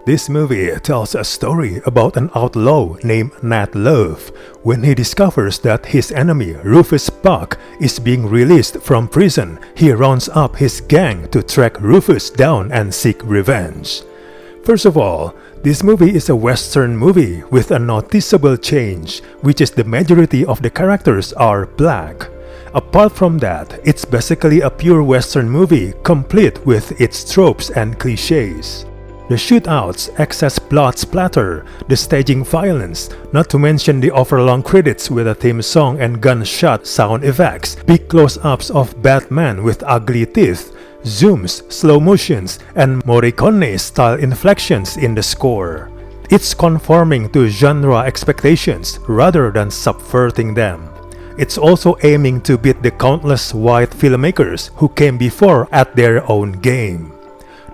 This movie tells a story about an outlaw named Nat Love. When he discovers that his enemy, Rufus Buck, is being released from prison, he rounds up his gang to track Rufus down and seek revenge. First of all, this movie is a Western movie with a noticeable change, which is the majority of the characters are black. Apart from that, it's basically a pure Western movie complete with its tropes and cliches. The shootouts, excess blood splatter, the staging violence, not to mention the overlong credits with a theme song and gunshot sound effects, big close-ups of Batman with ugly teeth, zooms, slow motions, and Morricone-style inflections in the score. It's conforming to genre expectations rather than subverting them. It's also aiming to beat the countless white filmmakers who came before at their own game.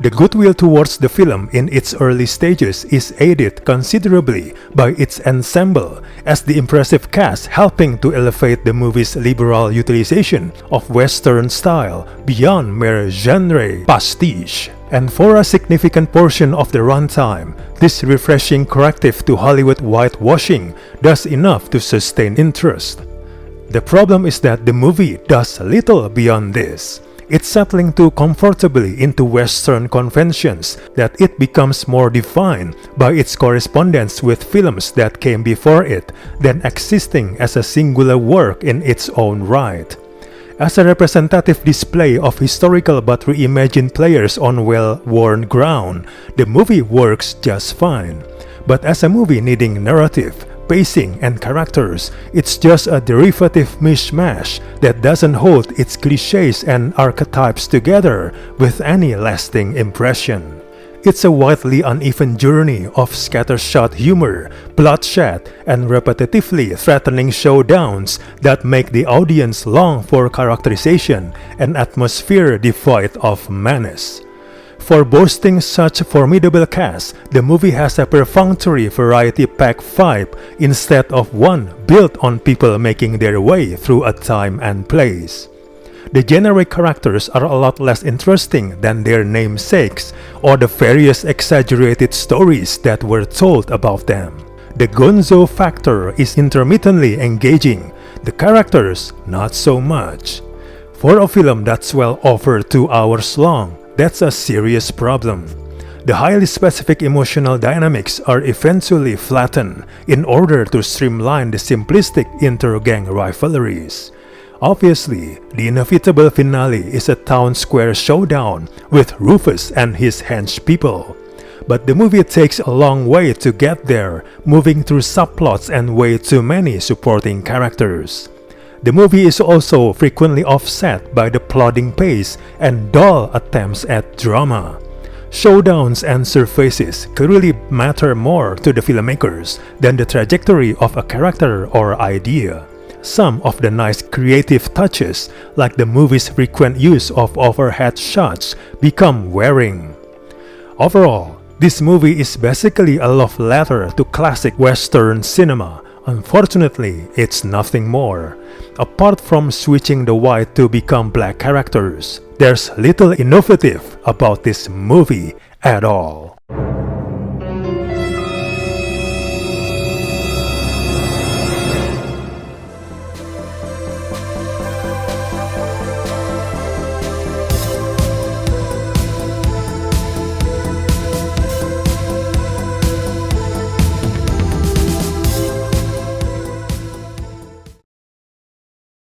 The goodwill towards the film in its early stages is aided considerably by its ensemble, as the impressive cast helping to elevate the movie's liberal utilization of Western style beyond mere genre pastiche. And for a significant portion of the runtime, this refreshing corrective to Hollywood whitewashing does enough to sustain interest. The problem is that the movie does little beyond this. It's settling too comfortably into Western conventions that it becomes more defined by its correspondence with films that came before it than existing as a singular work in its own right. As a representative display of historical but reimagined players on well-worn ground, the movie works just fine. But as a movie needing narrative, pacing, and characters, it's just a derivative mishmash that doesn't hold its cliches and archetypes together with any lasting impression. It's a widely uneven journey of scattershot humor, bloodshed, and repetitively threatening showdowns that make the audience long for characterization and atmosphere devoid of menace. For boasting such a formidable cast, the movie has a perfunctory variety pack vibe instead of one built on people making their way through a time and place. The generic characters are a lot less interesting than their namesakes or the various exaggerated stories that were told about them. The gonzo factor is intermittently engaging, the characters not so much. For a film that's well over 2 hours long, that's a serious problem. The highly specific emotional dynamics are eventually flattened in order to streamline the simplistic inter-gang rivalries. Obviously, the inevitable finale is a town square showdown with Rufus and his henchpeople. But the movie takes a long way to get there, moving through subplots and way too many supporting characters. The movie is also frequently offset by the plodding pace and dull attempts at drama. Showdowns and surfaces clearly matter more to the filmmakers than the trajectory of a character or idea. Some of the nice creative touches, like the movie's frequent use of overhead shots, become wearing. Overall, this movie is basically a love letter to classic Western cinema. Unfortunately, it's nothing more. Apart from switching the white to become black characters, there's little innovative about this movie at all.